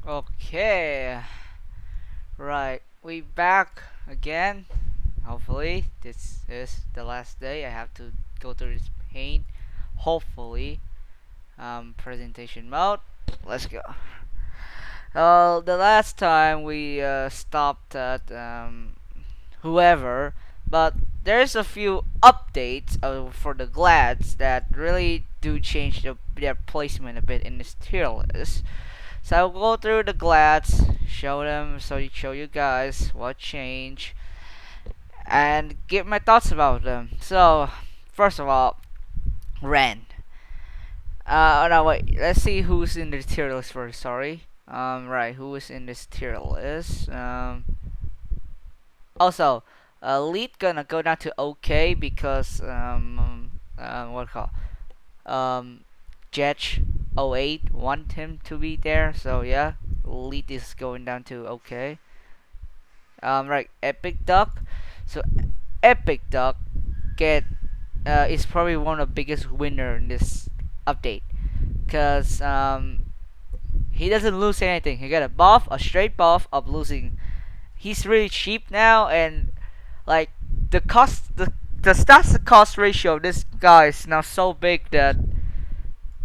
Okay, right, we back again. Hopefully, this is the last day. I have to go through this pain. Hopefully, presentation mode. Let's go. The last time we stopped at whoever, but there's a few updates for the glads that really do change their placement a bit in this tier list. So I'll go through the glads, show you guys what changed, and give my thoughts about them. So first of all, Ren. No wait, let's see who's in the tier list first. Sorry. Right, who is in this tier list? Also, lead gonna go down to okay because what call Jetch 08 want him to be there. So yeah, lead is going down to okay. Right, Epic Duck. So Epic Duck get is probably one of the biggest winner in this update, cause he doesn't lose anything. He got a buff, a straight buff of losing. He's really cheap now, and like the stats to cost ratio of this guy is now so big that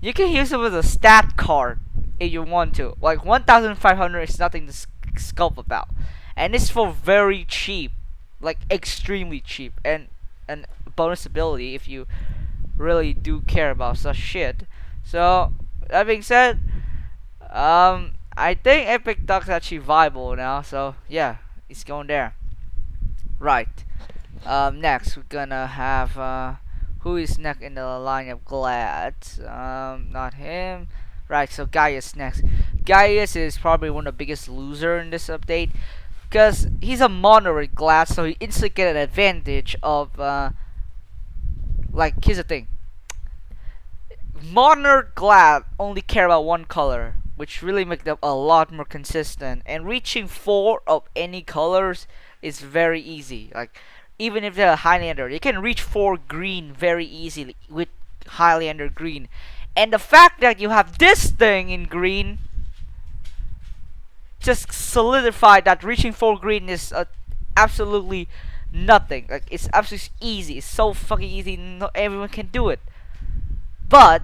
you can use it with a stat card if you want to. Like 1,500 is nothing to scope about, and it's for very cheap, like extremely cheap, and bonus ability if you really do care about such shit. So that being said, I think Epic Duck's actually viable now. So yeah, it's going there. Right. Next we're gonna have who is next in the line of Glads? Not him. Right, so Gaius next. Gaius is probably one of the biggest loser in this update because he's a mono with Glad, so he instantly get an advantage of like here's the thing. Mono Glad only care about one color, which really make them a lot more consistent, and reaching 4 of any colors is very easy. Like even if they're a Highlander, you can reach 4 green very easily with Highlander green. And the fact that you have this thing in green just solidified that reaching 4 green is absolutely nothing. Like it's absolutely easy. It's so fucking easy. Not everyone can do it. But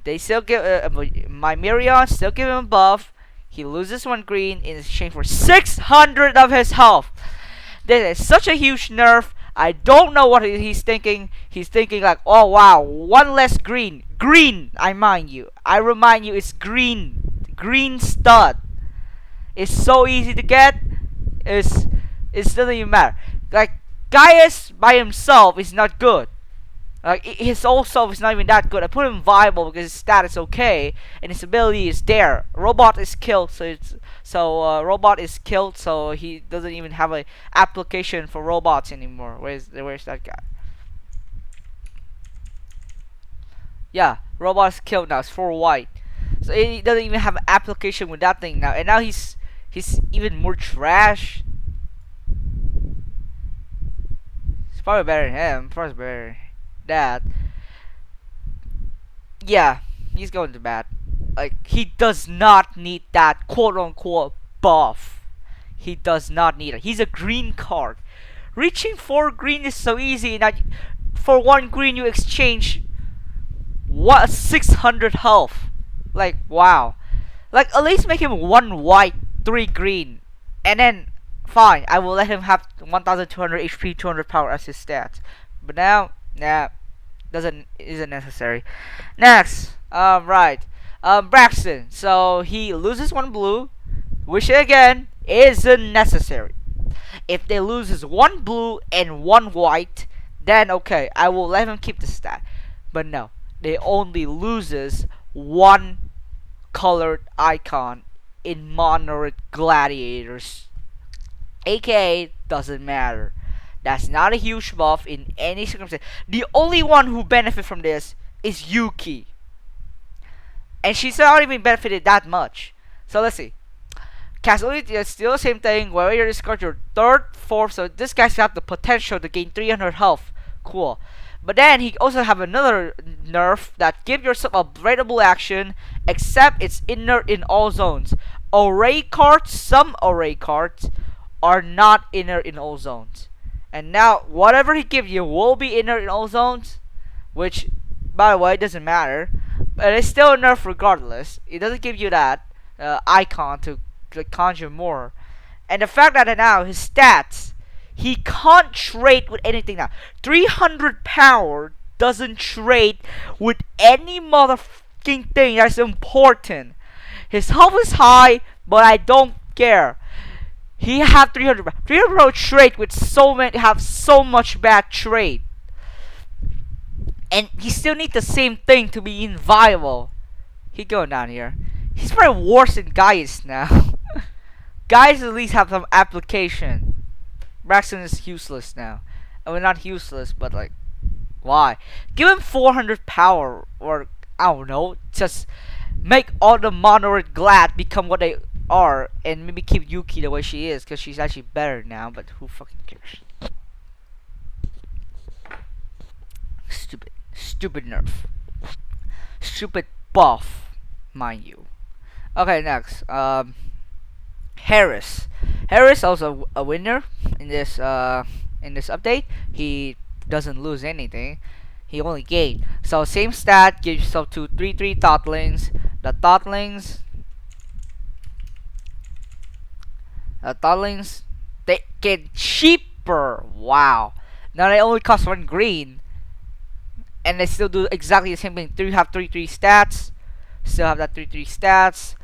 they still give my Mirion still give him a buff. He loses 1 green in exchange for 600 of his health. This is such a huge nerf. I don't know what he's thinking. He's thinking like, oh wow, 1 less green. Green, I remind you, it's green. Green stud. It's so easy to get. It doesn't even matter. Like Gaius by himself is not good. Like his old self is not even that good. I put him viable because his stat is okay and his ability is there. Robot is killed, Robot is killed, so he doesn't even have a application for robots anymore. Where's that guy? Yeah, robot is killed now. It's 4 white, so he doesn't even have an application with that thing now. And now he's even more trash. It's probably better than him. Probably better. That yeah, he's going to bad. Like he does not need that quote unquote buff. He does not need it. He's a green card. Reaching 4 green is so easy. Now for 1 green you exchange what 600 health. Like wow. Like at least make him 1 white, 3 green, and then fine. I will let him have 1,200 HP, 200 power as his stats. But now, nah, isn't necessary. Next, right, Braxton. So he loses 1 blue, which again isn't necessary. If they loses 1 blue and 1 white, then okay, I will let him keep the stat. But no, they only loses 1 colored icon in mono gladiators, aka doesn't matter. That's not a huge buff in any circumstance. The only one who benefit from this is Yuki, and she's not even benefited that much. So let's see. Casualty is still the same thing. Wherever you discard your 3rd, 4th, so this guy's got the potential to gain 300 health. Cool. But then he also have another nerf that give yourself a breakable action, except it's inert in all zones. array cards, some array cards are not inner in all zones. And now whatever he gives you will be inner in all zones, which by the way doesn't matter, but it's still a nerf regardless. It doesn't give you that icon to conjure more. And the fact that now his stats, he can't trade with anything now. 300 power doesn't trade with any motherfucking thing that's important. His health is high, but I don't care. He have 300. 300 trade with have so much bad trade, and he still need the same thing to be inviolable. He going down here. He's probably worse than Gaius now. Gaius at least have some application. Braxton is useless now. I mean, not useless, but like, why? Give him 400 power, or I don't know, just make all the monoid glad become what they are, and maybe keep Yuki the way she is, because she's actually better now, but who fucking cares? Stupid nerf. Stupid buff, mind you. Okay, next, Harris. Harris also a winner in this update. He doesn't lose anything. He only gained. So same stat, give yourself 2/3/3 Totlings. The Totlings, they get cheaper. Wow. Now they only cost 1 green, and they still do exactly the same thing. Have 3/3 stats. Still have that 3/3 stats.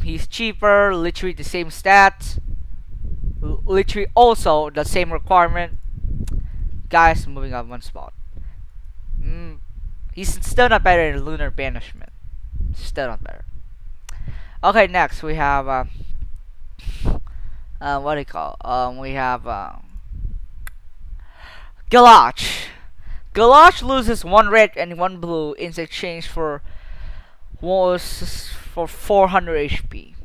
He's cheaper. Literally the same stats. Literally also the same requirement. Guys, moving up 1 spot. He's still not better than Lunar Banishment. Still not better. Okay, next we have what do you call? We have Galach. Galach loses 1 red and 1 blue in exchange for 400 HP.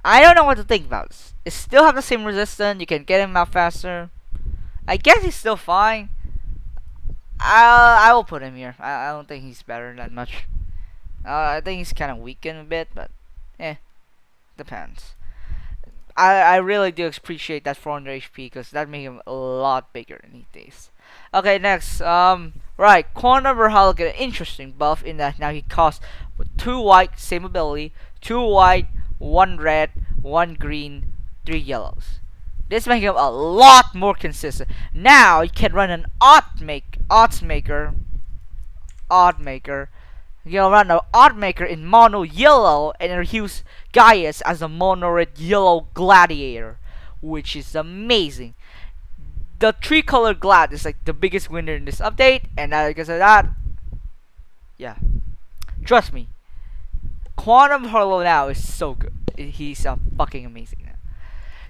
I don't know what to think about this. It still have the same resistance. You can get him out faster. I guess he's still fine. I will put him here. I don't think he's better that much. I think he's kind of weakened a bit, but depends. I really do appreciate that 400 HP because that makes him a lot bigger than he is. Okay, next, right, Corner Verhal get an interesting buff in that now he costs 2 white, same ability, 2 white, 1 red, 1 green, 3 yellows. This makes him a lot more consistent. Now you can run an odd maker. You'll run an odd maker in mono yellow and use Gaius as a mono red yellow gladiator, which is amazing. The 3-color glad is like the biggest winner in this update, and because of that, yeah, trust me, Quantum Harlow now is so good. He's fucking amazing now.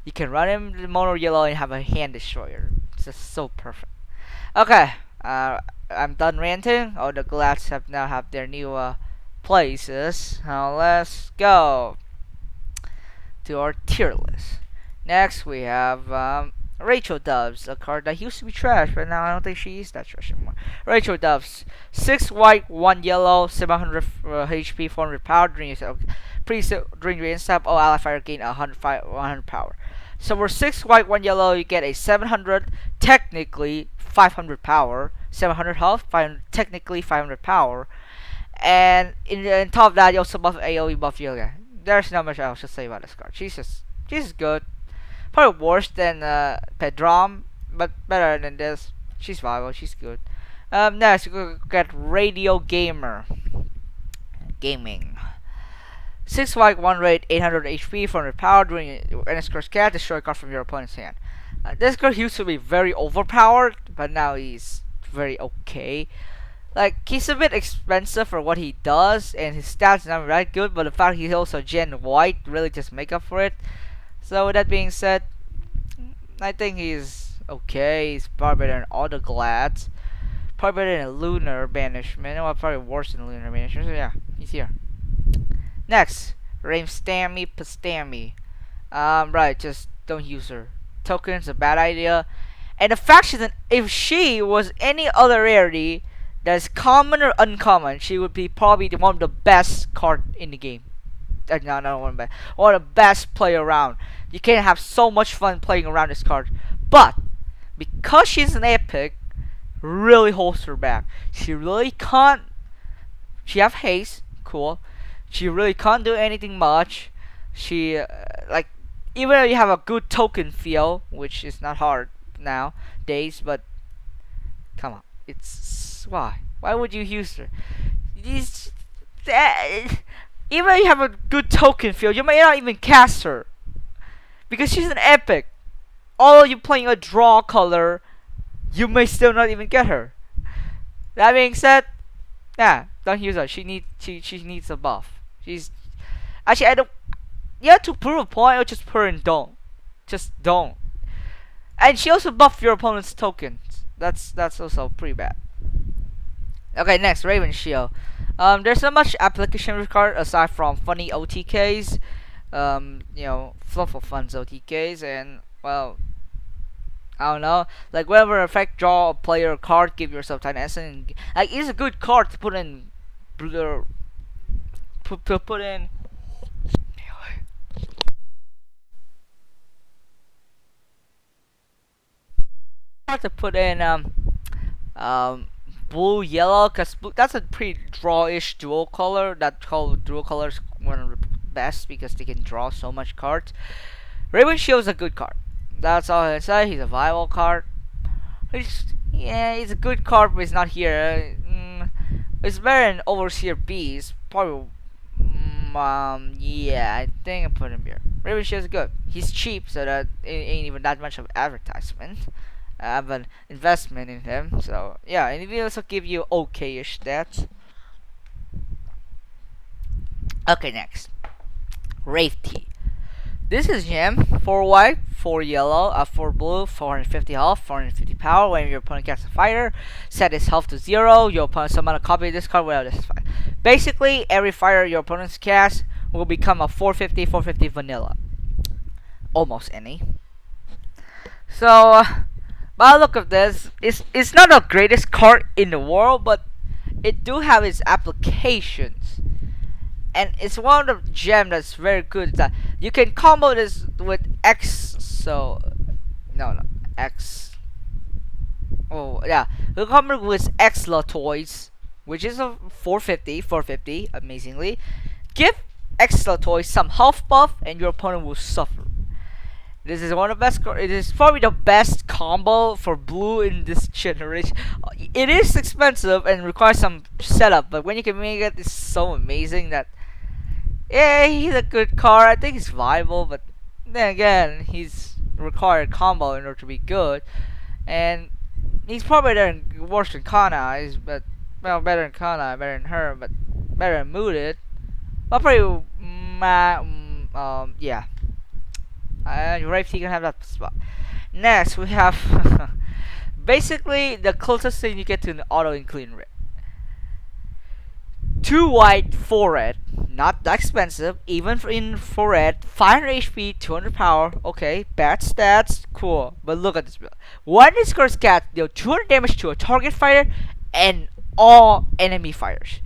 You can run him the mono yellow and have a hand destroyer. It's just so perfect. Okay, I'm done ranting. Oh, the glads now have their new places. Now let's go to our tier list. Next we have Rachel Doves, a card that used to be trash, but now I don't think she is that trash anymore. Rachel Doves, 6 white, 1 yellow, 700 HP, 400 power. During your instant, all ally fighter gain 100 power. So for 6 white, 1 yellow, you get a 700, technically 500 power, 700 health, technically 500 power, and in top of that, you also buff AoE, buff yoga. There's not much else to say about this card. She's good. Probably worse than Pedram, but better than this. She's viable. She's good. Next, we get Radio Gaming. 6 white, 1 red, 800 HP, 400 power. During an score scat, destroy a card from your opponent's hand. This card used to be very overpowered, but now he's very okay. Like, he's a bit expensive for what he does, and his stats not that good, but the fact he's also Gen White really just make up for it. So with that being said, I think he's okay. He's probably better than all the glads. Probably better than Lunar Banishment. Well, probably worse than Lunar Banishment. So yeah, he's here. Next, Raimstammy Pastami. Right, just don't use her. Token's a bad idea. And the fact that if she was any other rarity that is common or uncommon, she would be probably one of the best card in the game. no, one of the best player around. You can have so much fun playing around this card. But because she's an epic, really holds her back. She really can't. She have haste, cool. She really can't do anything much. She like even though you have a good token feel, which is not hard nowadays, but come on, it's why would you use her? These, even though you have a good token feel, you may not even cast her because she's an epic. Although you're playing a draw color, you may still not even get her. That being said, yeah, don't use her. She needs a buff. She's actually I don't. You have to prove a point or just put her in don't. Just don't. And she also buffs your opponent's tokens. That's also pretty bad. Okay, next Raven Shield. There's not much application with card aside from funny OTKs. You know, fluff of fun OTKs, and well, I don't know, like whenever effect draw a player card, give yourself Titan Essence. Like it's a good card to put in, put in. Hard to put in blue yellow, cause that's a pretty draw-ish dual color. That dual color is one of the best because they can draw so much cards. Raven Shield is a good card. That's all I can say. He's a viable card. Yeah, he's a good card, but he's not here. It's better than Overseer Beast. Probably. Yeah, I think I put him here. Raven Shield is good. He's cheap, so that it ain't even that much of advertisement. I have an investment in him, so yeah, and he also give you okay-ish stats. Okay, next, Wraith Tea. This is gem. 4 white, 4 yellow, 4 blue, 450 health, 450 power. When your opponent casts a fighter, set his health to 0. Your opponent summon a copy of this card without this fight. Basically, every fighter your opponent's cast will become a 450 vanilla. Almost any. So, by the look of this, it's not the greatest card in the world, but it do have its applications. And it's one of the gem that's very good that you can combo this with X. So no X. Oh yeah, you can combo with Xla toys, which is a 450 amazingly. Give Xla toys some health buff and your opponent will suffer. This is one of the best. It is probably the best combo for blue in this generation. It is expensive and requires some setup, but when you can make it, it's so amazing that. Yeah, he's a good card. I think he's viable, but then again, he's required combo in order to be good, and he's probably worse than Kana. But well, better than Kana, better than her, but better than Mooted. But probably, yeah. Wraith can have that spot. Next, we have basically the closest thing you get to an auto-including red. 2 white, 4 red. Not that expensive, even for red. 500 HP, 200 power. Okay, bad stats, cool. But look at this build. One this card's cat deal 200 damage to a target fighter and all enemy fighters.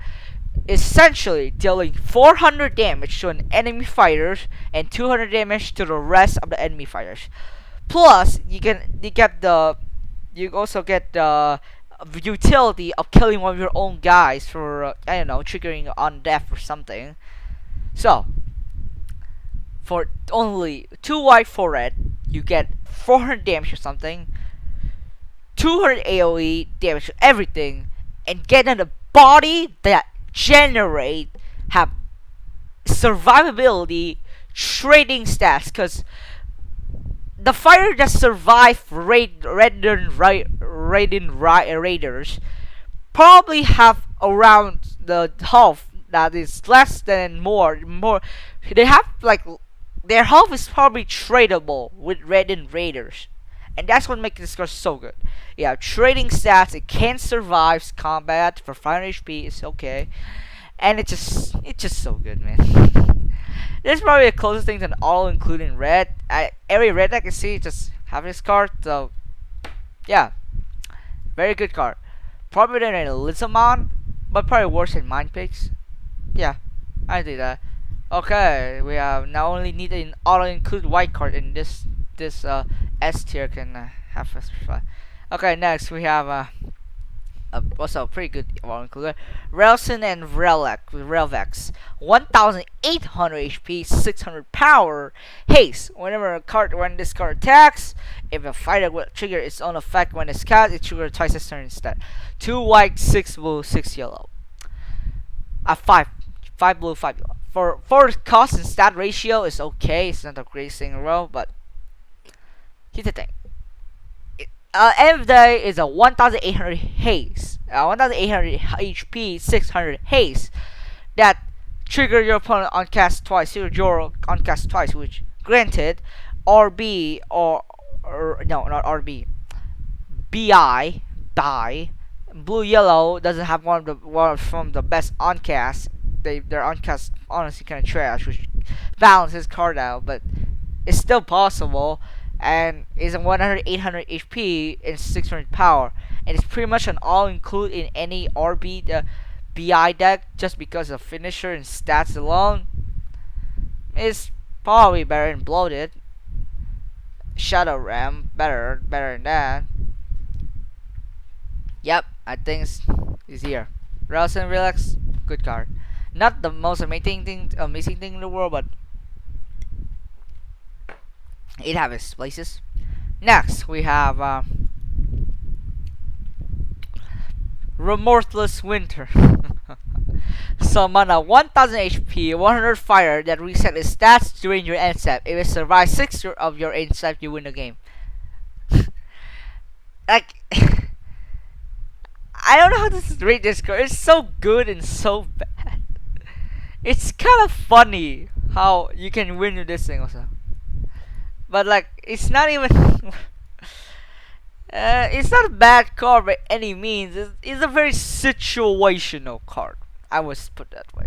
Essentially, dealing 400 damage to an enemy fighters and 200 damage to the rest of the enemy fighters. Plus, you also get the utility of killing one of your own guys for I don't know, triggering on death or something. So for only 2 white, 4 red, you get 400 damage or something, 200 AoE damage to everything, and get in a body that have survivability trading stats, because the fighter that survive raiders probably have around the health that is less than more. They have like their health is probably tradable with raiders, and that's what makes this card so good. Yeah, trading stats. It can survive combat for 500 HP. It's okay, and it's just so good, man. This is probably the closest thing to an auto including red. Every red I can see just have this card, so yeah, very good card. Probably better than Lizamon, but probably worse than Mind Picks. Yeah, I do that. Okay, we have now only need an auto include white card in this S tier can have us fly. Okay, next we have also a pretty good auto includer, Relson and Relvex, 1,800 HP, 600 power, haste. When this card attacks, if a fighter will trigger its own effect when it's cast, it triggers twice its turn instead. 2 white, 6 blue, 6 yellow. 5 blue, 5 yellow. For cost and stat ratio, it's okay. It's not the greatest thing in a row, but here's the thing. End of the day is a 1,800 haste, 1,800 HP, 600 haste that trigger your opponent on cast twice, on cast twice, which granted, RB or no, not RB, BI, die. Blue yellow doesn't have one from the best on cast. Their on cast honestly kind of trash, which balances card out, but it's still possible. And is a 100 800 HP and 600 power, and it's pretty much an all include in any RB BI deck just because of finisher and stats alone. It's probably better than bloated. Shadow Ram better than that. Yep, I think it's here. Relax and Relax, good card. Not the most amazing thing in the world, but it has its places. Next, we have Remorseless Winter. Summon a 1,000 HP, 100 fire that reset its stats during your end step. If it survives 6 of your end step, you win the game. Like, I don't know how to rate this card. It's so good and so bad. It's kind of funny how you can win with this thing also. But like, it's not even it's not a bad card by any means. It's a very situational card, I would put that way.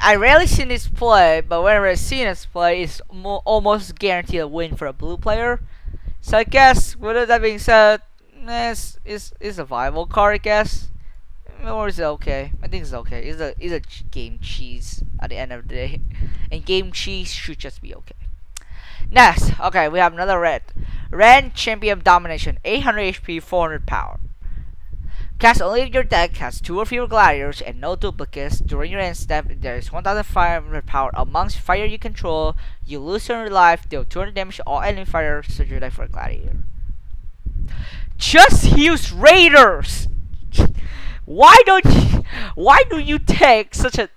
I rarely seen this play, but whenever I see this play, it's almost guaranteed a win for a blue player. So I guess, with that being said, it's a viable card, I guess. Or is it okay? I think it's okay. It's a game cheese at the end of the day, and game cheese should just be okay. Next, okay, we have another red. Red Champion Domination, 800 HP, 400 power. Cast only if your deck has 2 or fewer gladiators and no duplicates. During your end step, there is 1,500 power amongst fire you control. You lose your life, deal 200 damage to all enemy fighters, search your deck for a gladiator. Just use raiders! Why do you take such a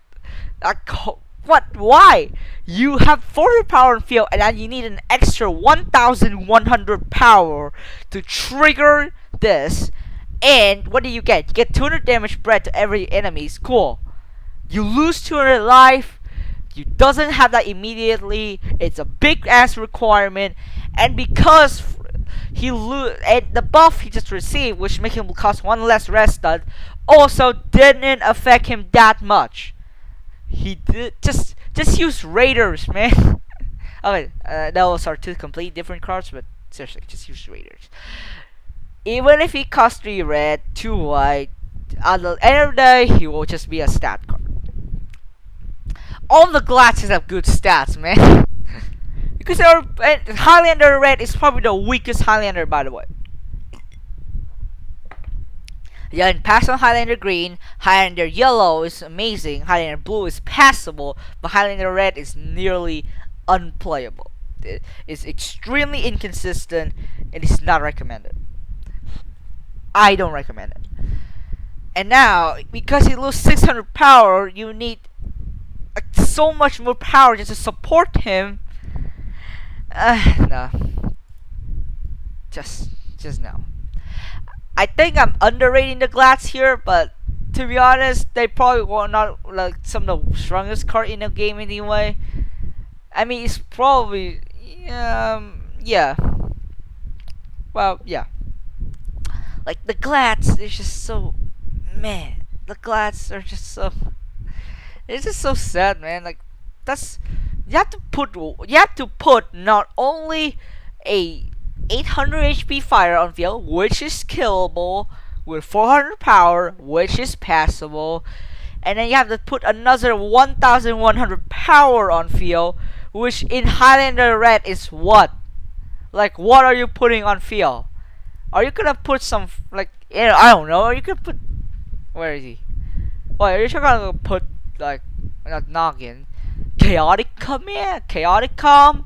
what? Why? You have 400 power in field, and then you need an extra 1,100 power to trigger this. And what do you get? You get 200 damage spread to every enemy. Cool. You lose 200 life. You doesn't have that immediately. It's a big ass requirement, and because and the buff he just received, which make him cost 1 less rest stun, also didn't affect him that much. He did just use raiders, man. Okay, those are 2 completely different cards, but seriously, just use raiders. Even if he costs 3 red, 2 white, at the end of the day, he will just be a stat card. All the glasses have good stats, man. Because Highlander red is probably the weakest Highlander, by the way. Yeah, and pass on Highlander green. Highlander yellow is amazing. Highlander blue is passable, but Highlander red is nearly unplayable. It is extremely inconsistent and is not recommended. I don't recommend it. And now, because he loses 600 power, you need so much more power just to support him. No. Just no. I think I'm underrating the Glats here, but to be honest, they probably were not like some of the strongest card in the game anyway. I mean, it's probably yeah. Well, yeah. Like the Glats, they're just so man. The Glats are just so. It's just so sad, man. Like that's you have to put not only a 800 HP fire on field, which is killable, with 400 power, which is passable, and then you have to put another 1100 power on field, which in Highlander Red is what? Like, what are you putting on field? Are you gonna put some, like, I don't know, are you gonna put, where is he? What, are you gonna put, like, not noggin, chaotic command, chaotic calm,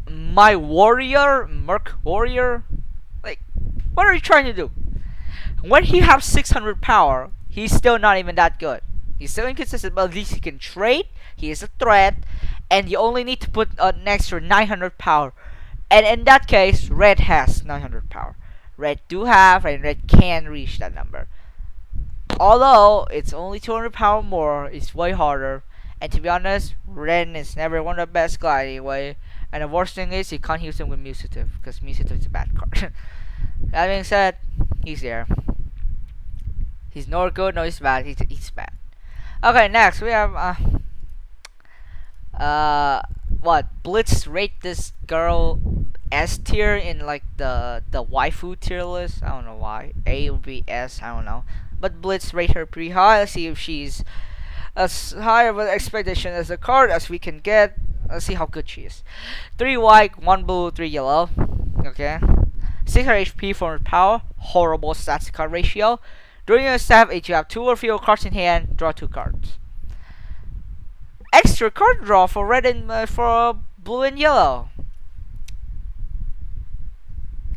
my warrior, merc warrior? Like, what are you trying to do? When he has 600 power, he's still not even that good. He's still inconsistent, but at least he can trade. He is a threat, and you only need to put an extra 900 power. And in that case, red has 900 power. Red do have, and red can reach that number. Although it's only 200 power more, it's way harder. And to be honest, red is never one of the best guy anyway. And the worst thing is, you can't use him with Musitive, because Musitive is a bad card. That being said, he's there. He's not good, no, he's bad. He's bad. Okay, next we have what? Blitz rate this girl S tier in like the waifu tier list. I don't know why. A would be S. I don't know. But Blitz rate her pretty high. Let's see if she's as high of an expectation as a card as we can get. Let's see how good she is. 3 white, 1 blue, 3 yellow. Okay. 600 HP, 400 power. Horrible stats to card ratio. During your step, if you have 2 or fewer cards in hand, draw 2 cards. Extra card draw for red and for blue and yellow.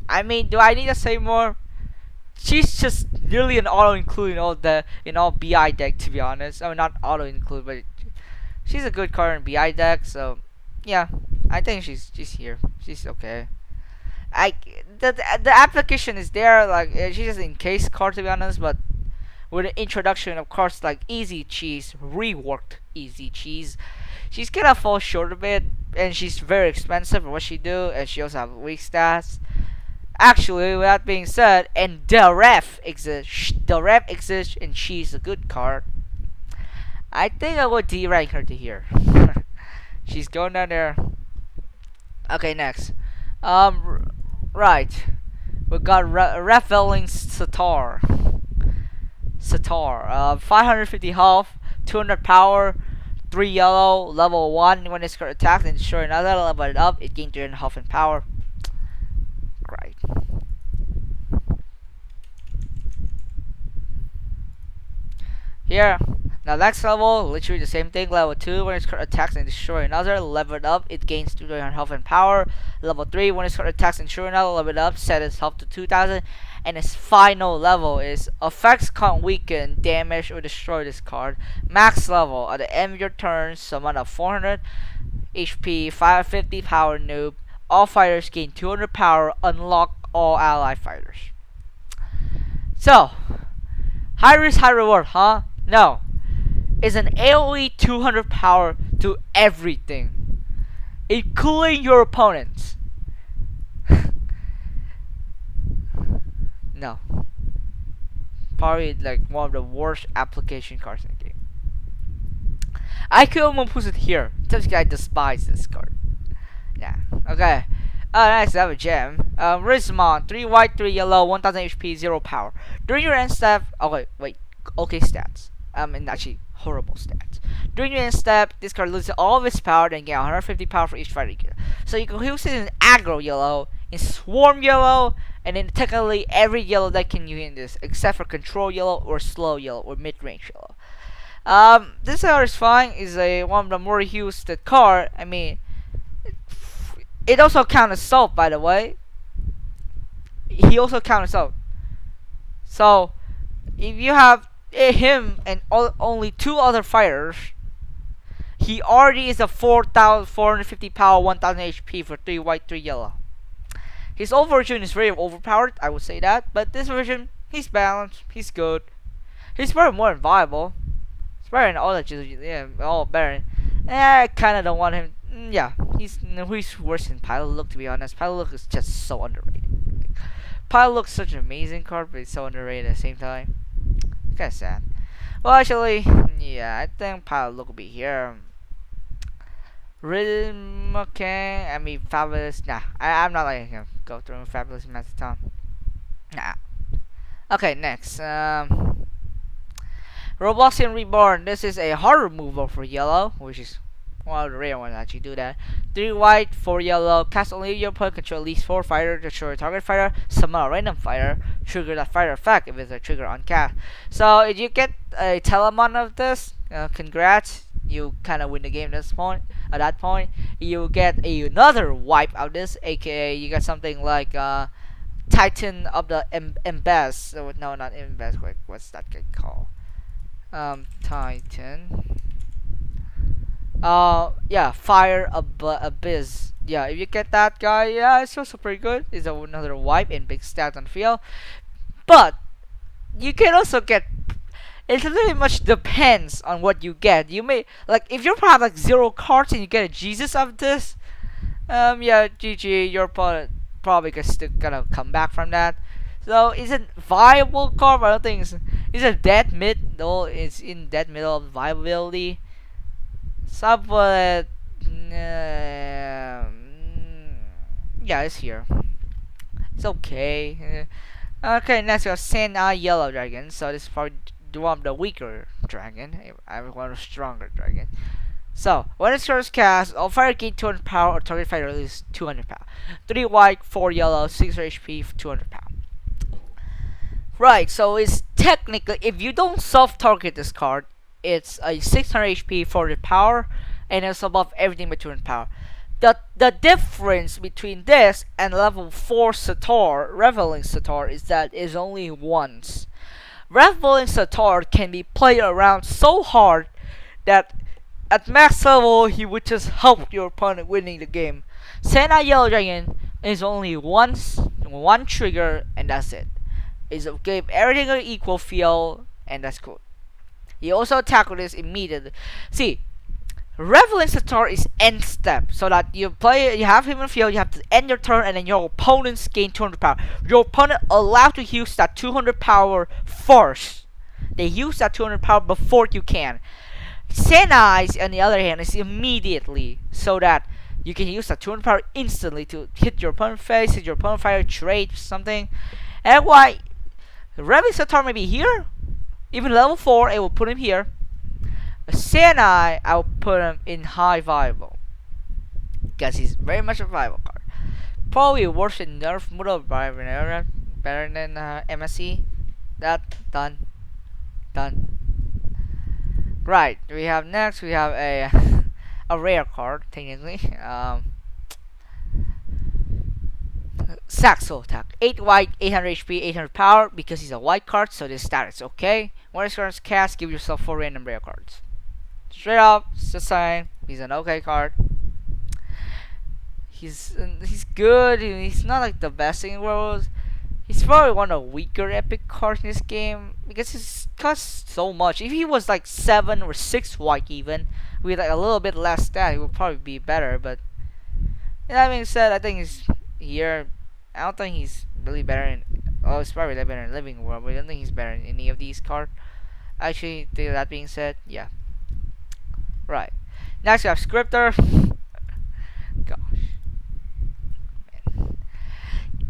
I mean, do I need to say more? She's just nearly an auto include in all BI deck, to be honest. I mean, not auto include, but she's a good card in BI deck. So yeah, I think she's here. She's okay. The application is there, like she's just in case card, to be honest, but with the introduction of cards like Easy Cheese, reworked Easy Cheese, she's gonna fall short a bit, and she's very expensive for what she do, and she also have weak stats. Actually, with that being said, and the ref exists, and she's a good card. I think I would D-rank her to here. She's going down there. Okay, next. Right. We got Raffling Sitar. 550 health, 200 power, 3 yellow, level 1. When it's card attacks and destroy another, level it up, it gains 300 health and power. Right. Here, now next level, literally the same thing. Level 2, when its card attacks and destroy another, level it up, it gains 200 health and power. Level 3, when its card attacks and destroy another, level it up, set its health to 2000. And its final level is effects can't weaken, damage, or destroy this card. Max level, at the end of your turn, summon a 400 HP, 550 power noob. All fighters gain 200 power, unlock all ally fighters. So, high risk, high reward, huh? No. It's an AoE 200 power to everything, including your opponents. No. Probably like one of the worst application cards in the game. I could almost put it here. This guy despises this card. Yeah. Okay. Next I have a gem. Rismon, 3 white, 3 yellow, 1000 HP, 0 power. During your end step, okay, wait, okay stats. And actually horrible stats. During your end step, this card loses all of its power, then gain 150 power for each fighter you kill. So you can use it in aggro yellow, in swarm yellow, and then technically every yellow that can use in this, except for control yellow or slow yellow or mid range yellow. This card is fine. Is one of the more used card. I mean, it also counts as salt, by the way. He also counts as salt. So if you have him and only 2 other fighters, he already is a 4,450 power, 1000 HP for 3 white, 3 yellow. His old version is very overpowered, I would say that, but this version, he's balanced, he's good. He's probably more viable. It's better than all that, yeah, all better. I kinda don't want him. Yeah, he's worse than Pilot Look, to be honest. Pilot Look is just so underrated. Pilot Look's such an amazing card, but it's so underrated at the same time. It's kinda sad. Well, actually, yeah, I think Pilot Look will be here. Rhythm, okay. I mean, Fabulous. Nah, I'm not letting him go through Fabulous Master Tom. Nah. Okay, next. Robloxian Reborn. This is a hard removal for yellow, which is one of the rare ones that actually do that. 3 white, 4 yellow. Cast only your opponent control at least 4 fighter to trigger a target fighter. Summon a random fighter. Trigger that fighter effect if it's a trigger on cast. So if you get a telemon of this, congrats. You kind of win the game at this point. At that point, you get another wipe out of this, aka you get something like Titan of the Embes. So, no, not Embes. What's that guy called? Titan. Yeah, Fire Abyss. Yeah, if you get that guy, yeah, it's also pretty good. It's another wipe in big stats on field. But you can also get. It really much depends on what you get. You may like if you have like 0 cards and you get a Jesus of this. Yeah, GG. Your opponent probably still gonna come back from that. So is it viable card? I don't think it's a dead mid though. It's in dead middle of viability. Sublet. Yeah, it's here. It's okay. Okay, next we have Sand Yellow Dragon. So this is probably one of the weaker dragon. I'm one of the stronger dragon. So when it's first cast, all fire gain 200 power or target fighter loses 200 power. 3 white, 4 yellow, 6 HP, 200 power. Right, so it's technically, if you don't self-target this card, it's a 600 HP, 400 power, and it's above everything but 200 power. The difference between this and level 4 Sitar, Raffling Sitar, is that it's only once. Raffling Sitar can be played around so hard that at max level he would just help your opponent winning the game. Sand Yellow Dragon is only once, one trigger, and that's it. It's give everything an equal feel, and that's cool. You also tackle this immediately. See, Raffling Sitar is end step, so that you have him in the field, you have to end your turn, and then your opponents gain 200 power. Your opponent allowed to use that 200 power first. They use that 200 power before you can. Sand Eyes, on the other hand, is immediately, so that you can use that 200 power instantly to hit your opponent's face, hit your opponent fire, trade something. And why Raffling Sitar may be here, even level 4, it will put him here. Sand Eye, I'll put him in high viable, because he's very much a viable card. Probably worse than Nerf Muddle better than MSC. That done. Right, we have next. We have a rare card technically. Saxo attack. 8 white, 800 HP, 800 power. Because he's a white card, so this stat is okay. When it's current cast, give yourself 4 random rare cards. Straight up, just saying, he's an okay card. He's good. He's not like the best thing in the world. He's probably one of the weaker epic cards in this game because he's costs so much. If he was like 7 or 6 white even, with like a little bit less stat, he would probably be better. But that being said, I think he's here. I don't think he's really better in. Oh, he's probably better in Living World, but I don't think he's better in any of these cards. Actually, that being said, yeah. Right. Next we have Scripter. Gosh. Man.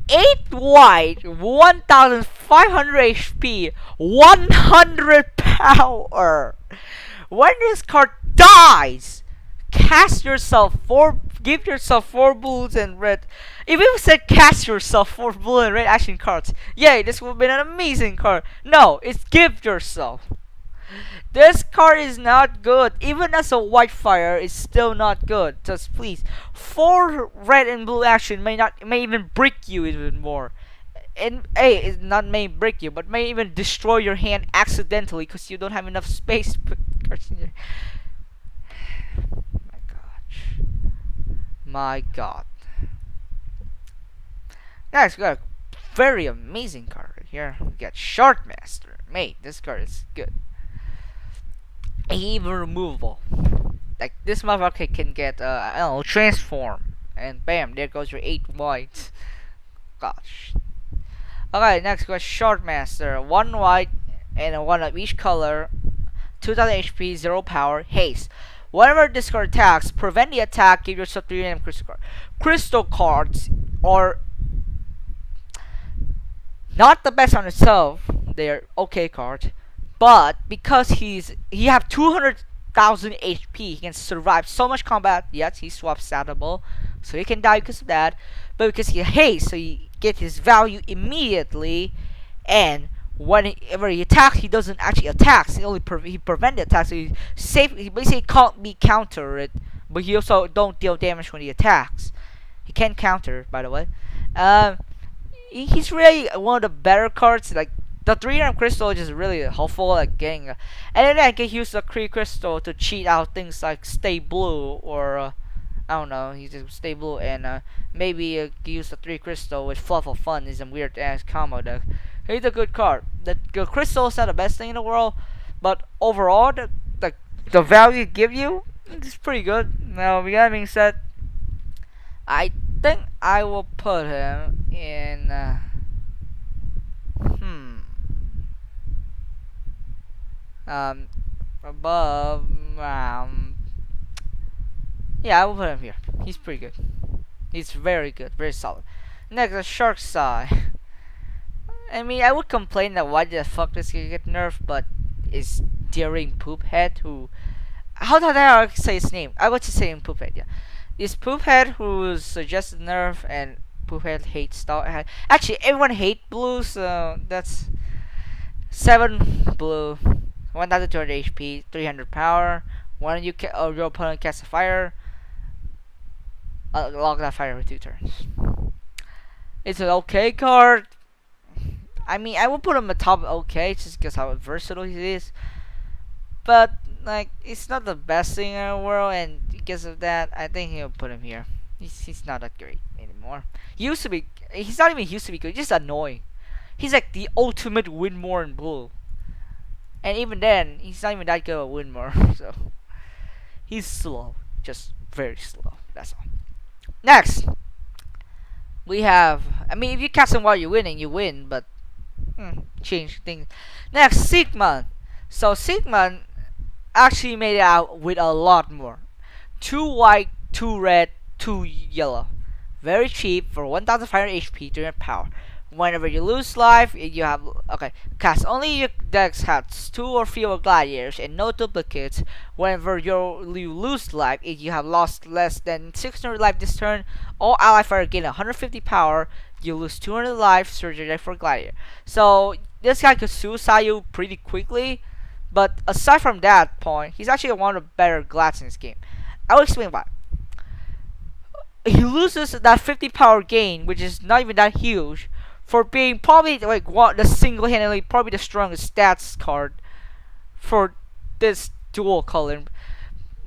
8 white, 1500 HP, 100 power. When this card dies, cast yourself 4, give yourself 4 blues and red. If it said cast yourself 4 blue and red action cards, yay, this would have been an amazing card. No, it's give yourself. This card is not good. Even as a white fire, it's still not good. Just please, 4 red and blue action may even break you even more. And it not may break you, but may even destroy your hand accidentally because you don't have enough space to put cards in your. My God. Next, we got a very amazing card right here. We got Shardmaster. Mate, this card is good. Even removable. Like this motherfucker can get I don't know, transform, and bam, there goes your 8 whites. Gosh. Okay, next we got Shardmaster. 1 white and 1 of each color. 2000 HP, 0 power, haste. Whenever this card attacks, prevent the attack, give yourself 3 random crystal cards. Crystal cards are not the best on itself. They're okay cards. But because he have 200,000 HP, he can survive so much combat. Yes, he swaps statable, so he can die because of that. But because he hates, so he get his value immediately. And whenever he attacks, he doesn't actually attack. He only he prevent the attack. So he safe. He basically can't be counter it, but he also don't deal damage when he attacks. He can counter, by the way. Um, he's really one of the better cards. Like the 3 crystal is just really helpful, like getting, and then I can use the 3 crystal to cheat out things like stay blue or I don't know, he's just stay blue and maybe use the 3 crystal with fluff of fun is a weird ass combo deck. He's a good card. The crystal is not the best thing in the world, but overall the value it give you is pretty good. Now with that being said, I think I will put him in. Above. Yeah, I will put him here. He's pretty good. He's very good, very solid. Next, the Shark's Eye. I mean, I would complain that why the fuck this guy get nerfed, but it's Daring Poophead who. How did I say his name? I was just saying Poophead, yeah. This Poophead who suggested nerf, and Poophead hates Star. Actually, everyone hates blue, so that's 7 blue, 1,200 HP, 300 power. When you your opponent casts a fire, log that fire for 2 turns. It's an okay card. I mean, I will put him atop okay, just because how versatile he is. But like, it's not the best thing in the world, and because of that, I think he'll put him here. He's not that great anymore. Used to be. He's not even used to be good. He's just annoying. He's like the ultimate Winmore in blue. And even then, he's not even that good at Winmore. So he's slow, just very slow. That's all. Next, we have. I mean, if you cast him while you're winning, you win. But change things. Next, Sigmund. So Sigmund actually made it out with a lot more. 2 white, 2 red, 2 yellow. Very cheap for 1,500 HP, 300 power. Whenever you lose life, you have cast only your decks has 2 or fewer gladiators and no duplicates. Whenever you lose life, if you have lost less than 600 life this turn, all ally fire gain 150 power. You lose 200 life, search your deck for gladiator. So this guy could suicide you pretty quickly. But aside from that point, he's actually one of the better glads in this game. I will explain why. He loses that 50 power gain, which is not even that huge, for being probably like the single-handedly probably the strongest stats card for this dual color.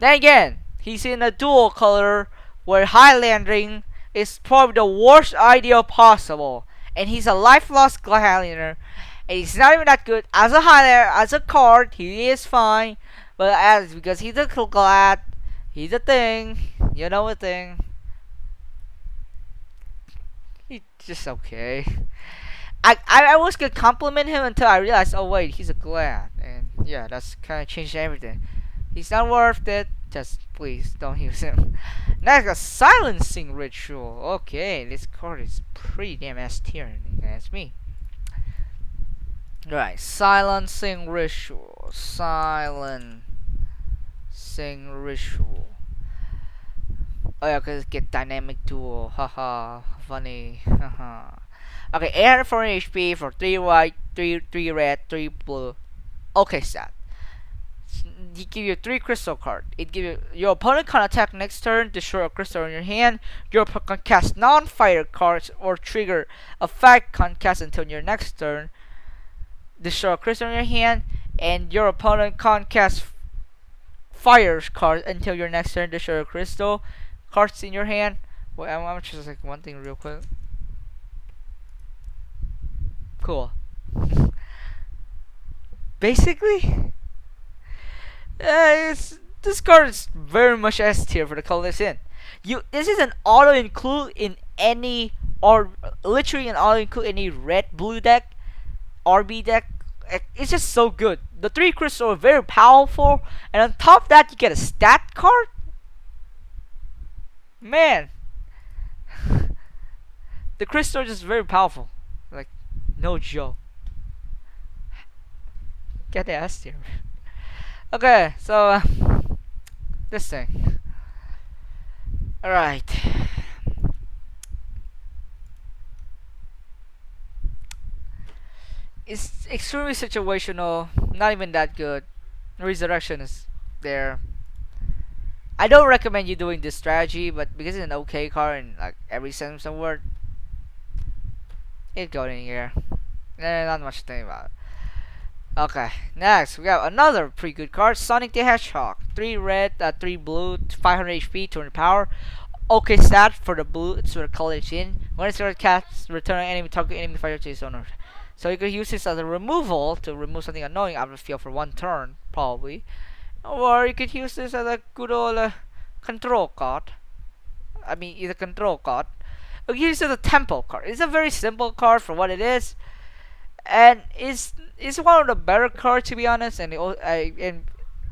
Then again, he's in a dual color where Highlanding is probably the worst idea possible, and he's a life loss Highlander, and he's not even that good as a Highlander. As a card, he is fine, but as because he's a glad, he's a thing, you know, a thing. He's just okay. I was gonna compliment him until I realized, oh wait, he's a glad, and yeah, that's kind of changed everything. He's not worth it. Just please don't use him. Next, a silencing ritual. Okay, this card is pretty damn S tier. That's me. Right, silencing ritual. Silencing ritual. Oh yeah, cause get dynamic duel. Haha, funny. Haha. Okay, 840 HP for 3 white, 3 red, 3 blue. Okay, stat. He give you 3 crystal card. It give you your opponent can attack next turn, destroy a crystal in your hand. Your opponent can cast non-fighter cards or trigger a fact can cast until your next turn. Destroy a crystal in your hand, and your opponent can cast fire cards until your next turn. Destroy a crystal cards in your hand. Wait, I'm just like one thing real quick. Cool. Basically, this card is very much S tier for the color it's in. This is an auto include in any, or literally an auto include any red blue deck, RB deck. It's just so good. The 3 crystals are very powerful, and on top of that, you get a stat card. Man, the crystal is just very powerful. Like, no joke. Get the S tier. Okay, so this thing. Alright. It's extremely situational, not even that good. Resurrection is there. I don't recommend you doing this strategy, but because it's an okay card in like every sense of the word, it got in here. Not much to think about it. Okay, next we have another pretty good card, Sonic the Hedgehog. 3 red, 3 blue, 500 HP, 200 power. Okay stat for the blue, it's for the color it's in. When it's cast, return an enemy target enemy fighter to its owner. So you could use this as a removal to remove something annoying out of the field for 1 turn, probably. Or you could use this as a good old control card. I mean, it's a control card. You can use it as a tempo card. It's a very simple card for what it is. And it's one of the better cards, to be honest. And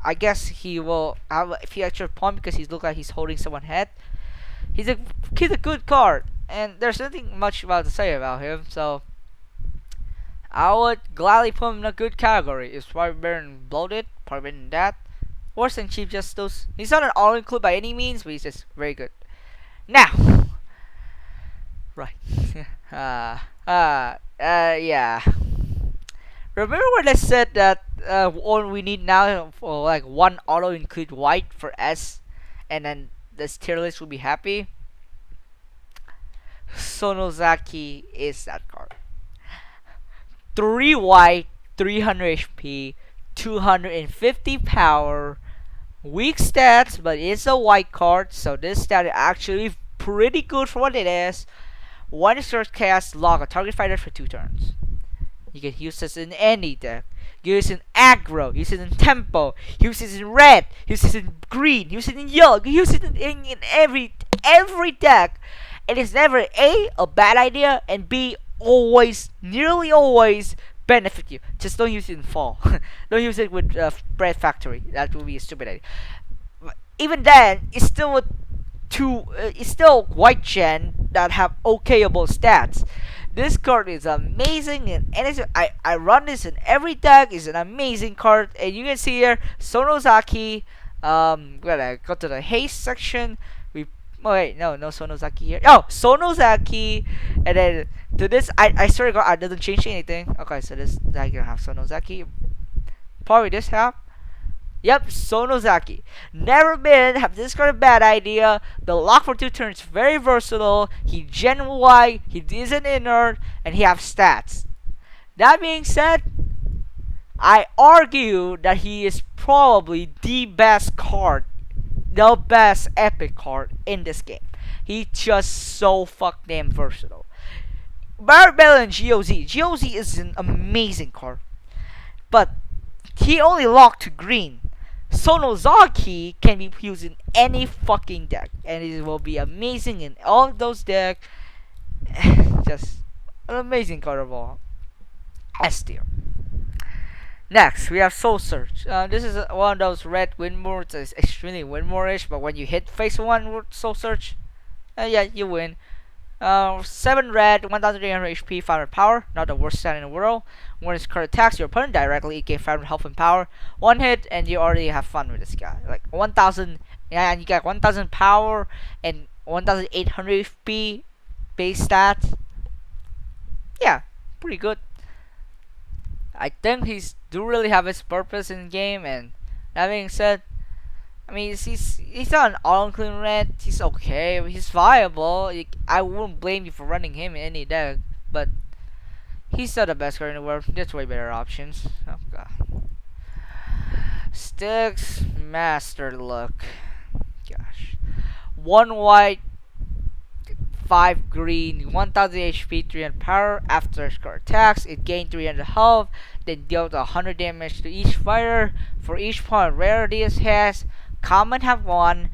I guess he will have a few extra points because he looks like he's holding someone's head. He's a good card, and there's nothing much about to say about him. So I would gladly put him in a good category. It's probably better than Bloated, probably better than that. Worse than Chief Justice. He's not an all-include by any means, but he's just very good. Now, right. Yeah. Remember when I said that all we need now for like 1 auto-include white for S, and then this tier list will be happy? Sonozaki is that card. 3 white, 300 HP, 250 power, weak stats, but it's a white card, so this stat is actually pretty good for what it is. 1 short cast, log a target fighter for 2 turns. You can use this in any deck. Use it in aggro, use it in tempo, use it in red, use it in green, use it in yellow, use it in every deck. It is never a bad idea, and B, nearly always benefit you. Just don't use it in fall. Don't use it with Bread Factory. That would be a stupid idea. Even then, it's still it's still white gen that have okayable stats. This card is amazing, and I run this in every deck. It's an amazing card, and you can see here Sonozaki. Gonna go to the haste section. Wait, no Sonozaki here. Oh, Sonozaki, and then to this, I swear to God, I didn't change anything. Okay, so this I gonna have Sonozaki. Probably this half. Yep, Sonozaki. Never been have this card a bad idea. The lock for 2 turns very versatile. He gen Y, he isn't inert, and he have stats. That being said, I argue that he is probably the best card, the best epic card in this game. He's just so fuck damn versatile. Better than GOZ. GOZ is an amazing card, but he only locked to green. Sonozaki can be used in any fucking deck, and it will be amazing in all of those decks. Just an amazing card of all. S tier. Next, we have Soul Search. This is one of those red Windmore. It's extremely Windmore-ish, but when you hit phase 1 with Soul Search, yeah, you win. 7 red, 1300 HP, 500 power. Not the worst stat in the world. When his card attacks your opponent directly, it gains 500 health and power. 1 hit, and you already have fun with this guy. Like 1000, yeah, and you got 1000 power and 1800 HP base stats. Yeah, pretty good. I think he's do really have his purpose in the game, and that being said, I mean, he's not an all-including red. He's okay. He's viable. I wouldn't blame you for running him in any deck, but he's not the best card in the world. There's way better options. Oh god. Styx Master Look. Gosh. 1 white, 5 green, 1000 HP, 300 power. After its card attacks, it gains 300 health, then deals 100 damage to each fighter. For each point rarity it has, common have 1,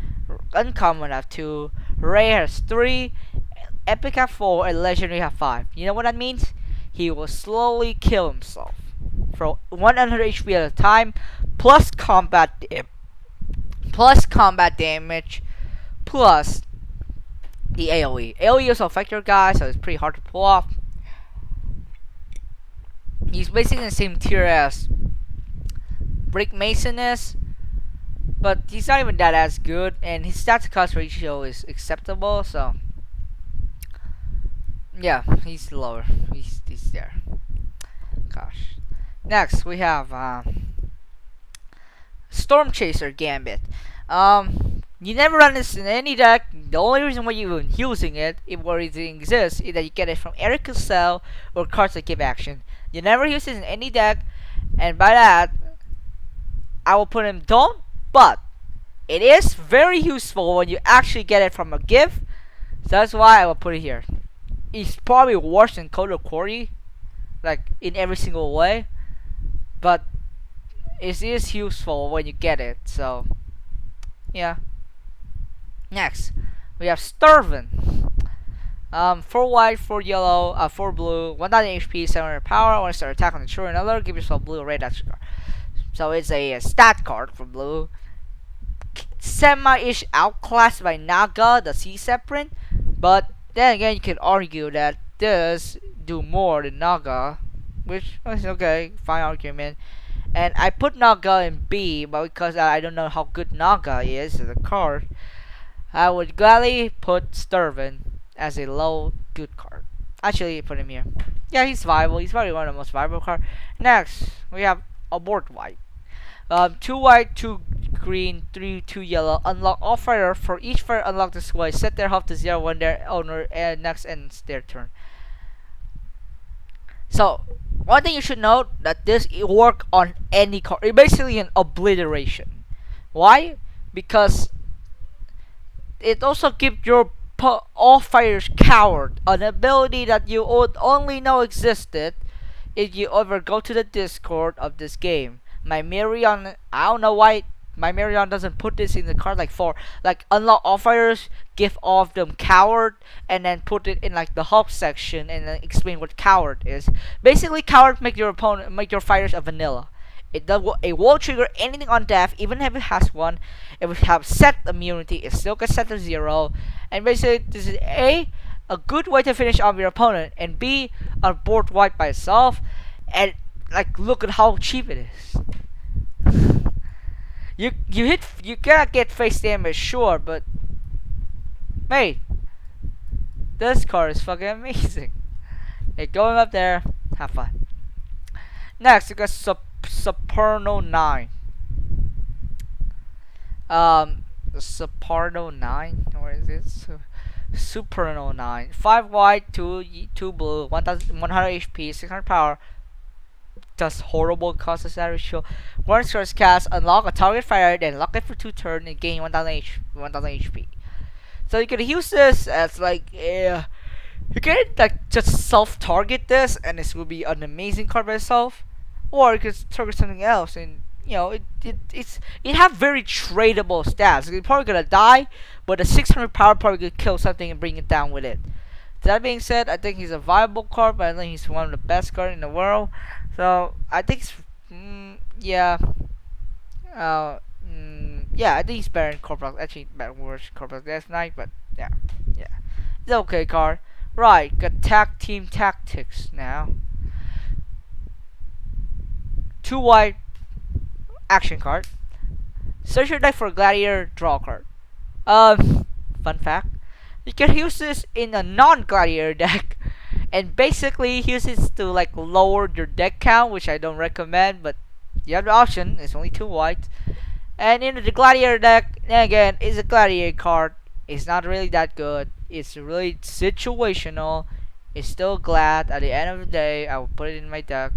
uncommon have 2, rare has 3, epic have 4, and legendary have 5. You know what that means? He will slowly kill himself for 100 HP at a time, plus combat damage, plus the AoE. AoE also affect your guy, so it's pretty hard to pull off. He's basically in the same tier as Brick Mason is, but he's not even that as good, and his stats to cost ratio is acceptable. So yeah, he's lower. He's there. Gosh. Next we have Storm Chaser Gambit. You never run this in any deck. The only reason why you're even using it, if where it exists, is that you get it from Eric Cassell or cards that give action. You never use it in any deck, and by that, I will put him don't. But it is very useful when you actually get it from a gift. So that's why I will put it here. It's probably worse than Code of Quarry, like in every single way, but it is useful when you get it. So yeah. Next, we have Starvin. 4 white, 4 yellow, 4 blue, 1000 HP, 700 power. When you start attack on the true another, give yourself blue or red extra card. So it's a stat card for blue. Semi-ish outclassed by Naga, the Sea Serpent. But then again, you can argue that this do more than Naga, which is okay, fine argument. And I put Naga in B, but because I don't know how good Naga is as a card, I would gladly put Starvin as a low good card. Actually, put him here. Yeah, he's viable. He's probably one of the most viable cards. Next, we have Abort White. 2 white, 2 green, 2 yellow. Unlock all fire. For each fire unlocked this way, set their health to 0 when their owner next ends their turn. So, one thing you should note that this work on any card. It's basically an obliteration. Why? Because it also gives your all fighters Coward, an ability that you would only know existed if you ever go to the Discord of this game. My Mirion, I don't know why my Mirion doesn't put this in the card like unlock all fighters, give all of them Coward, and then put it in like the help section and then explain what Coward is. Basically, Coward make your fighters a vanilla. It won't trigger anything on death, even if it has one. If it has set immunity, it still gets set to 0. And basically, this is a good way to finish off your opponent, and B, a board white by itself. And like, look at how cheap it is. You cannot get face damage, sure, but mate, this card is fucking amazing. Hey, going up there, have fun. Next, we got Supernal 9. Supernal 9? Where is it? Supernal 9. 5 white, 2 blue, 100 HP, 600 power. Does horrible cost of ratio. Once first cast, unlock a target fire, then lock it for 2 turns and gain 1000 HP. So you can use this as like you can like just self-target this, and this will be an amazing card by itself. Or you could target something else, and you know it have very tradable stats. You're probably gonna die, but the 600 power probably could kill something and bring it down with it. That being said, I think he's a viable card, but I think he's one of the best cards in the world. So I think, yeah, I think he's better than Corporal. Actually, better worse Corporal last night, but yeah, it's an okay card. Right, got Tag Team Tactics now. 2 white action card. Search your deck for a Gladiator, draw a card. Fun fact, you can use this in a non-Gladiator deck, and basically use this to like lower your deck count, which I don't recommend, but you have the option. It's only 2 white. And in the Gladiator deck, again, it's a Gladiator card. It's not really that good. It's really situational. It's still glad. At the end of the day, I will put it in my deck.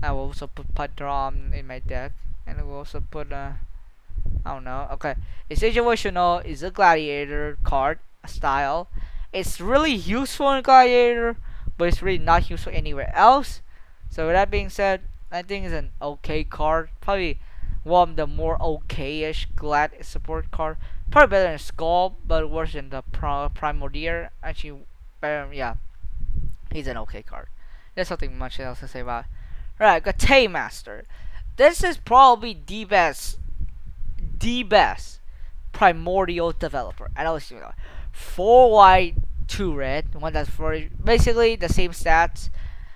I will also put Padron in my deck, and I will also put I don't know. Okay, it's situational. It's a Gladiator card style. It's really useful in Gladiator, but it's really not useful anywhere else. So with that being said, I think it's an okay card. Probably one of the more okay-ish Glad support card. Probably better than Skull, but worse than the Primordial. Actually, yeah, he's an okay card. There's nothing much else to say about it. Right, got Taymaster. This is probably the best Primordial developer. I know it's 4 white, 2 red. One that's for basically the same stats.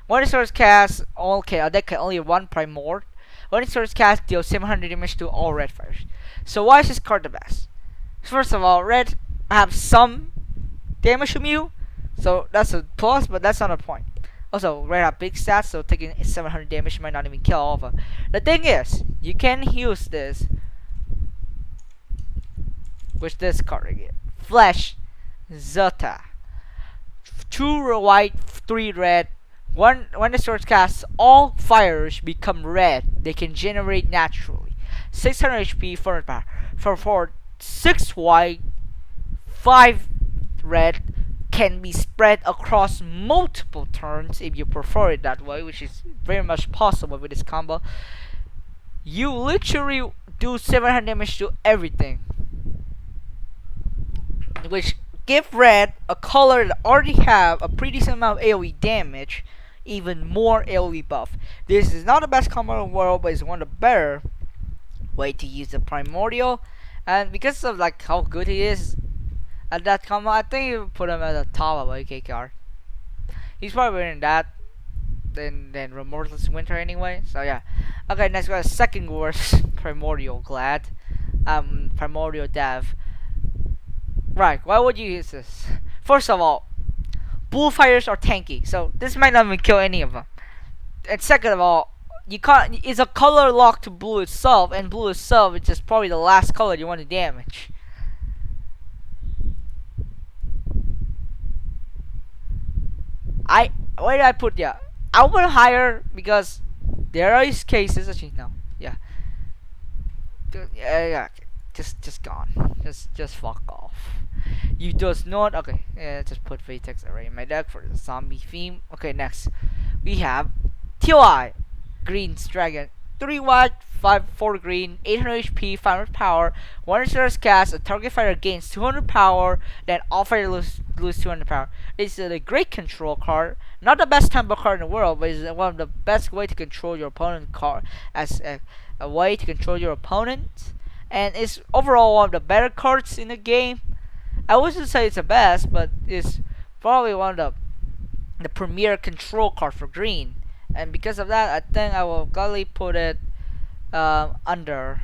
When it starts cast, okay, a deck can only run Primord. When it starts cast, deals 700 damage to all red fighters. So why is this card the best? First of all, red have some damage from you, so that's a plus, but that's not a point. Also, red have big stats, so taking 700 damage might not even kill all of them. The thing is, you can use this with this card right here. Flash Zeta. 2 white, 3 red. When the sword casts, all fires become red. They can generate naturally. 600 HP, 400 power. For 6 white, 5 red can be spread across multiple turns if you prefer it that way, which is very much possible with this combo. You literally do 700 damage to everything, which give red, a color that already have a pretty decent amount of AoE damage, even more AoE buff. This is not the best combo in the world, but it's one of the better way to use the primordial, and because of like how good he is at that combo, I think you put him at the top of AK card. He's probably winning that than Remorseless Winter anyway. So yeah. Okay, next we got a second worst Primordial Glad. Primordial Dev. Right, why would you use this? First of all, blue fighters are tanky, so this might not even kill any of them. And second of all, you can't. It's a color lock to blue itself, and blue itself is just probably the last color you want to damage. Where did I put I would higher because there are these cases. Actually, no, yeah, just gone. Just fuck off. You does not. Okay, yeah, just put Vatex array in my deck for the zombie theme. Okay, next we have Toi Greens Dragon. 3 white, 4 green, 800 HP, 500 power. One starts cast, a target fighter gains 200 power, then all fighters lose 200 power. It's a great control card. Not the best tempo card in the world, but it's one of the best way to control your opponent card as a way to control your opponent. And it's overall one of the better cards in the game. I wouldn't say it's the best, but it's probably one of the premier control card for green. And because of that, I think I will gladly put it under.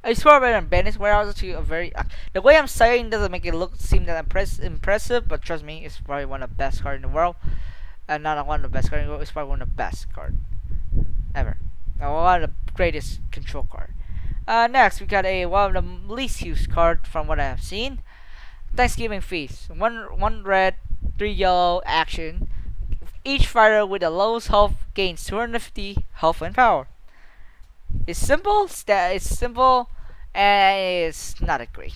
It's probably better than Bandit's Warehouse. Actually, a very the way I'm saying doesn't make it seem that impressive, but trust me, it's probably one of the best cards in the world, and not one of the best cards in the world. It's probably one of the best cards ever. One of the greatest control card. Next, we got one of the least used card from what I have seen. Thanksgiving Feast. One red, 3 yellow action. Each fighter with the lowest health gains 250 health and power. It's simple, and it's not a great.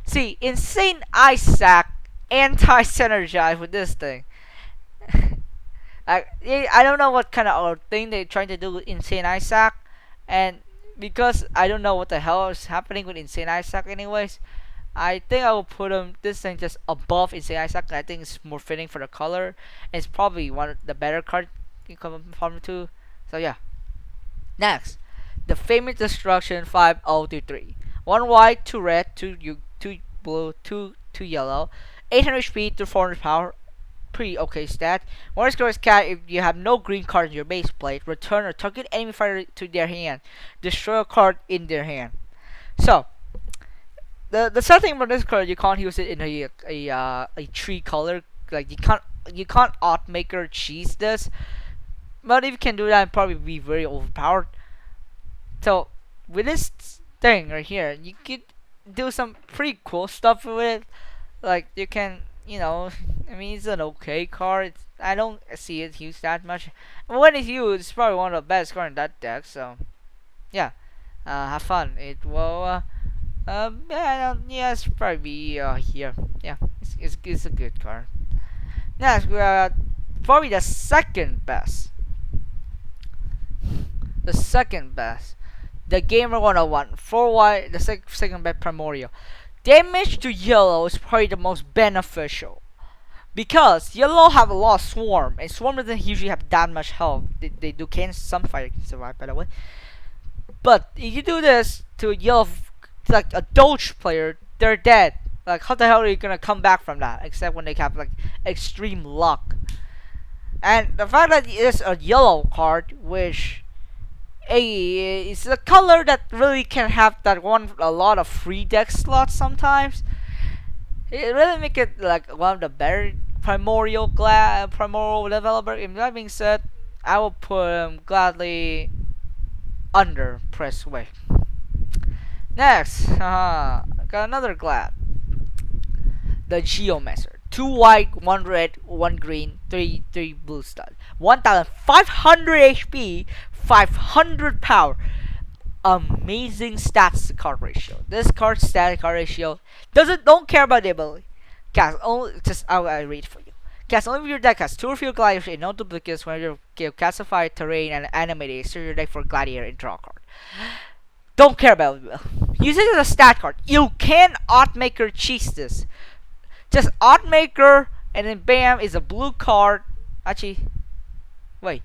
See, Insane Isaac anti-synergize with this thing. I don't know what kind of thing they're trying to do with Insane Isaac, and because I don't know what the hell is happening with Insane Isaac anyways, I think I will put this thing just above Insane Isaac. I think it's more fitting for the color. It's probably one of the better cards you come from too. So yeah. Next, the Famous Destruction 5023. 1 white, 2 red, 2 blue, 2 yellow, 800 HP to 400 power. Pretty okay stat. One scores cat if you have no green card in your base plate. Return or target enemy fighter to their hand. Destroy a card in their hand. So the sad thing about this card, you can't use it in a tree color. Like you can't Oddmaker cheese this. But if you can do that, it'd probably be very overpowered. So with this thing right here, you could do some pretty cool stuff with it. Like you can, I mean, it's an okay card. I don't see it used that much. And when it's used, it's probably one of the best cards in that deck. So yeah, have fun. It will. Yeah, it's probably here. Yeah, it's a good card. Next, we are probably the second best. The Gamer 101. 4 white, the second best Primordial. Damage to yellow is probably the most beneficial. Because yellow have a lot of swarm, and swarm doesn't usually have that much health. They do some fighter can survive, by the way. But if you do this to a yellow, like a Doge player, they're dead. Like how the hell are you gonna come back from that? Except when they have like extreme luck. And the fact that it's a yellow card, which it's a color that really can have a lot of free deck slots sometimes. It really make it like one of the better primordial developer. In that being said, I will put him gladly under press way. Next, got another glad. The Geomancer. 2 white, 1 red, 1 green, 3 blue stud. 1500 HP, 500 power. Amazing stats to card ratio. This card's stat card ratio don't care about the ability. Cast only I read for you. Cast only if your deck has 2 or fewer gladiators and no duplicates when you classify terrain and animate search your deck for gladiator and draw a card. Don't care about it. Use it as a stat card. You can Oddmaker cheese this. Just Oddmaker and then bam is a blue card. Actually, wait.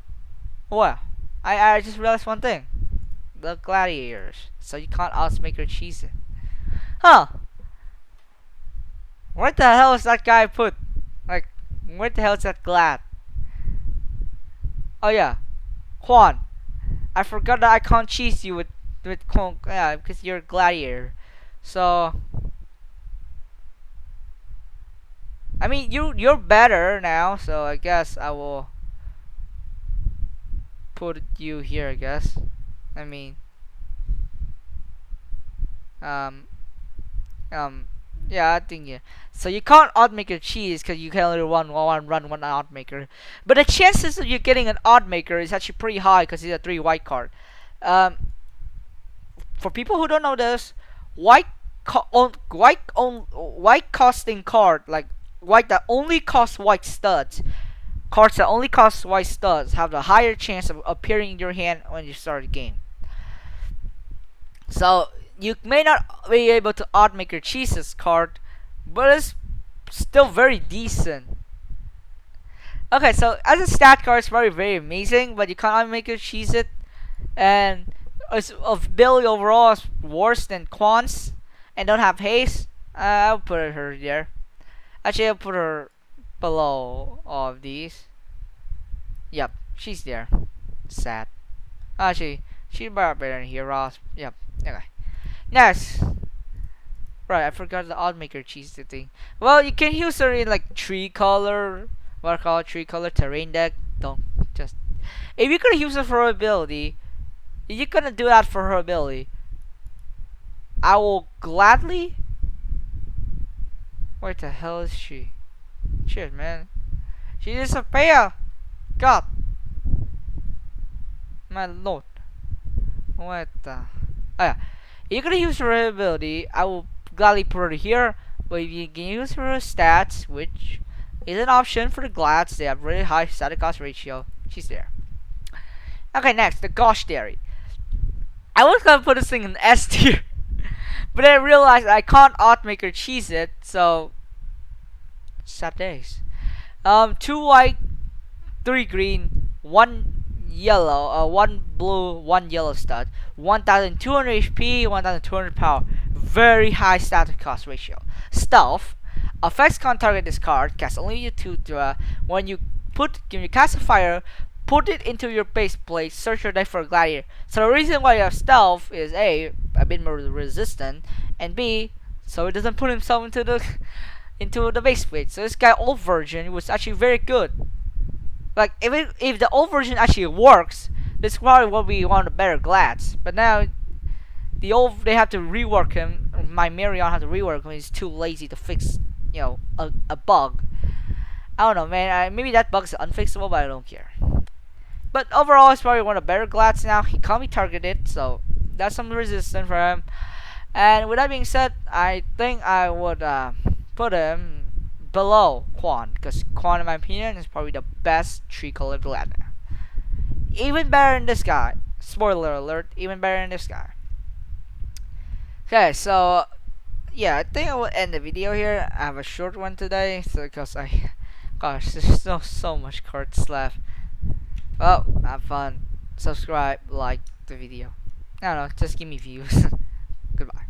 Wow. I just realized one thing. The gladiators. So you can't Oddmaker cheese it. Huh. Where the hell is that guy put? Like, where the hell is that glad? Oh yeah. Quan. I forgot that I can't cheese you with yeah, because you're a gladiator. So I mean you're better now, so I guess I will put you here, I guess. I mean yeah, I think yeah. So you can't Oddmaker cheese because you can only run one Oddmaker. But the chances of you getting an Oddmaker is actually pretty high because it's a 3 white card. For people who don't know this, white costing card, like white that only costs white studs, cards that only cost white studs have the higher chance of appearing in your hand when you start the game. So you may not be able to Oddmaker cheese this card, but it's still very decent. Okay, so as a stat card, it's very amazing, but you can't Oddmaker cheese it, and its ability overall is worse than Quan's, and don't have haste. I'll put her there. Actually, I'll put her below all of these. Yep, she's there. Sad. Actually, she's better than Heroes. Yep. Okay. Next. Right, I forgot the Oddmaker cheese thing. Well, you can use her in like 3 color. What I call it, 3 color terrain deck. Don't just. If you're gonna use her for her ability, if you're gonna do that for her ability, I will gladly. Where the hell is she? Shit, man. She disappeared. God. My lord. What the? Oh yeah. If you're gonna use her ability, I will gladly put her here. But if you can use her stats, which is an option for the glads, they have really high static cost ratio. She's there. Okay, next, the Gosh Dairy. I was gonna put this thing in S tier, but I realized I can't Oddmaker cheese it, so sad days. 2 white, 3 green, 1 yellow, 1 blue, 1 yellow stud, 1200 HP, 1200 power, very high static cost ratio. Stealth, effects can't target this card, cast only you 2 when you cast a fire, put it into your base plate, search your deck for a gladiator. So the reason why you have stealth is a bit more resistant, and B, so it doesn't put himself into the base plate. So this guy old version was actually very good. Like if the old version actually works, this probably will be one of the better glads. But now they have to rework him. My Marion has to rework him. He's too lazy to fix, a bug. I don't know, man. Maybe that bug is unfixable, but I don't care. But overall, it's probably one of the better glads now. He can't be targeted, so that's some resistance for him. And with that being said, I think I would put him below Quan, because Quan, in my opinion, is probably the best 3-color glad now. Even better than this guy. Spoiler alert, even better than this guy. Okay, so yeah, I think I will end the video here. I have a short one today, so because gosh, there's so much cards left. Well, have fun. Subscribe, like the video. I don't know, just give me views. Goodbye.